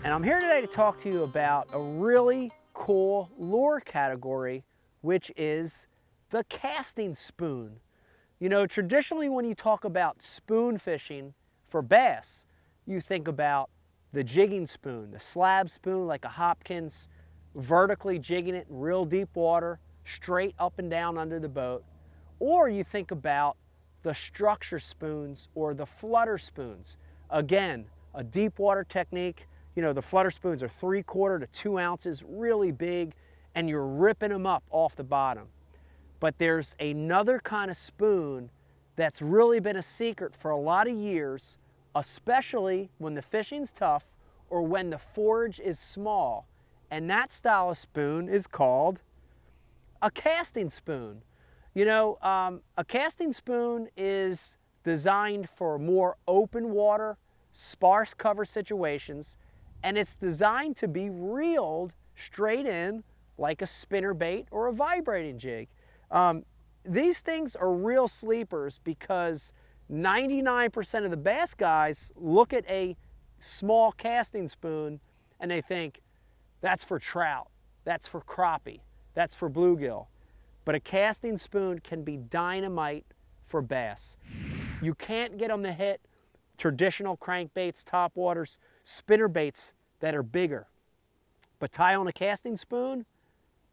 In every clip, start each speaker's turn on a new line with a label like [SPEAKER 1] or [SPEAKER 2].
[SPEAKER 1] And I'm here today to talk to you about a really cool lure category, which is the casting spoon. You know, traditionally when you talk about spoon fishing for bass, you think about the jigging spoon, the slab spoon like a Hopkins, vertically jigging it in real deep water, straight up and down under the boat. Or you think about the structure spoons or the flutter spoons. Again, a deep water technique. You know, the flutter spoons are 3/4 to 2 ounces, really big, and you're ripping them up off the bottom. But there's another kind of spoon that's really been a secret for a lot of years, especially when the fishing's tough or when the forage is small. And that style of spoon is called a casting spoon. You know, a casting spoon is designed for more open water, sparse cover situations, and it's designed to be reeled straight in like a spinner bait or a vibrating jig. These things are real sleepers because 99% of the bass guys look at a small casting spoon and they think, that's for trout, that's for crappie, that's for bluegill. But a casting spoon can be dynamite for bass. You can't get them to hit traditional crankbaits, topwaters, spinner baits that are bigger. But tie on a casting spoon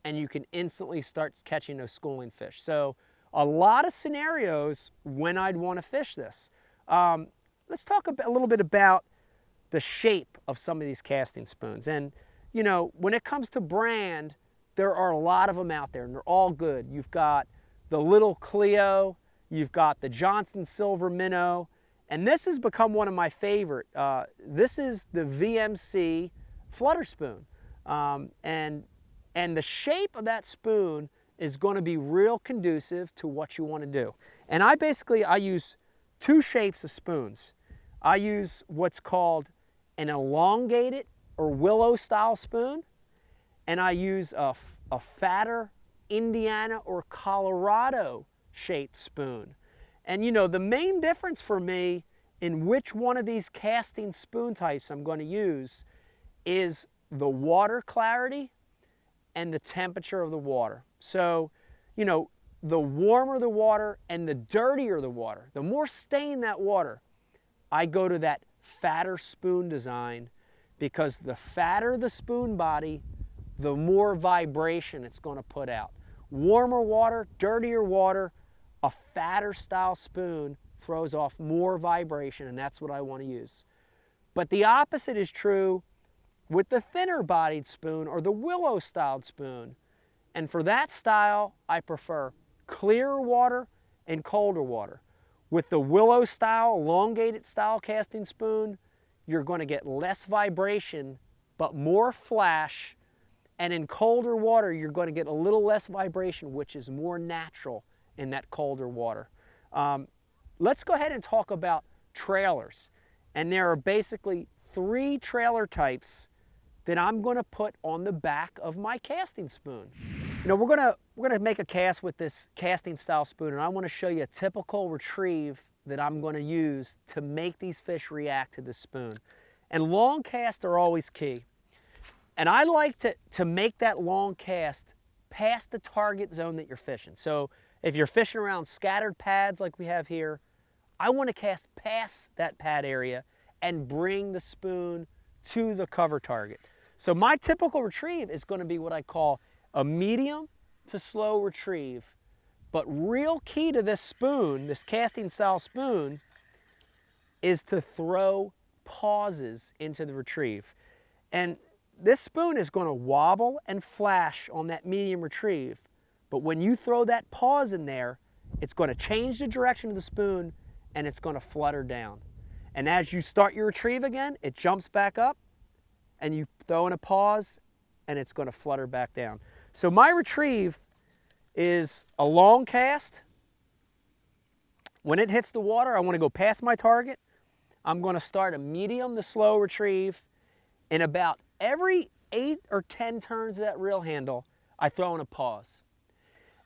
[SPEAKER 1] and you can instantly start catching those schooling fish. So a lot of scenarios when I'd want to fish this. Let's talk a little bit about the shape of some of these casting spoons. And you know, when it comes to brand, there are a lot of them out there and they're all good. You've got the Little Cleo, you've got the Johnson Silver Minnow, and this has become one of my favorite. This is the VMC flutter spoon. And the shape of that spoon is going to be real conducive to what you want to do. And I use two shapes of spoons. I use what's called an elongated or willow style spoon, and I use a fatter Indiana or Colorado shaped spoon. And you know, the main difference for me in which one of these casting spoon types I'm going to use is the water clarity and the temperature of the water. So, you know, the warmer the water and the dirtier the water, the more stain that water, I go to that fatter spoon design, because the fatter the spoon body, the more vibration it's going to put out. Warmer water, dirtier water, a fatter style spoon throws off more vibration, and that's what I want to use. But the opposite is true with the thinner bodied spoon or the willow styled spoon. And for that style, I prefer clearer water and colder water. With the willow style, elongated style casting spoon, you're going to get less vibration, but more flash. And in colder water, you're going to get a little less vibration, which is more natural in that colder water. Let's go ahead and talk about trailers. And there are basically 3 trailer types that I'm going to put on the back of my casting spoon. You know, we're going to make a cast with this casting style spoon, and I want to show you a typical retrieve that I'm going to use to make these fish react to the spoon. And long casts are always key. And I like to make that long cast past the target zone that you're fishing. So if you're fishing around scattered pads like we have here, I want to cast past that pad area and bring the spoon to the cover target. So my typical retrieve is going to be what I call a medium to slow retrieve. But real key to this spoon, this casting style spoon, is to throw pauses into the retrieve. And this spoon is going to wobble and flash on that medium retrieve. But when you throw that pause in there, it's going to change the direction of the spoon and it's going to flutter down. And as you start your retrieve again, it jumps back up and you throw in a pause and it's going to flutter back down. So my retrieve is a long cast. When it hits the water, I want to go past my target. I'm going to start a medium to slow retrieve. In about every 8 or 10 turns of that reel handle, I throw in a pause.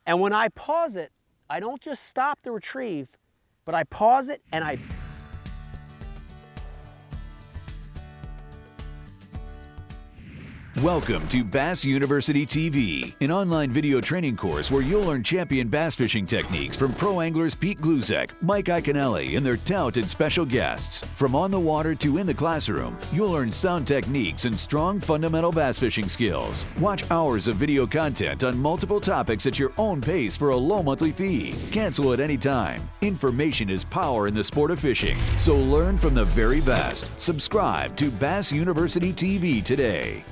[SPEAKER 1] And when I pause it, I don't just stop the retrieve, but I pause it and I
[SPEAKER 2] Welcome to Bass University TV, an online video training course where you'll learn champion bass fishing techniques from pro anglers Pete Glusek, Mike Iaconelli, and their talented special guests. From on the water to in the classroom, you'll learn sound techniques and strong fundamental bass fishing skills. Watch hours of video content on multiple topics at your own pace for a low monthly fee. Cancel at any time. Information is power in the sport of fishing, so learn from the very best. Subscribe to Bass University TV today.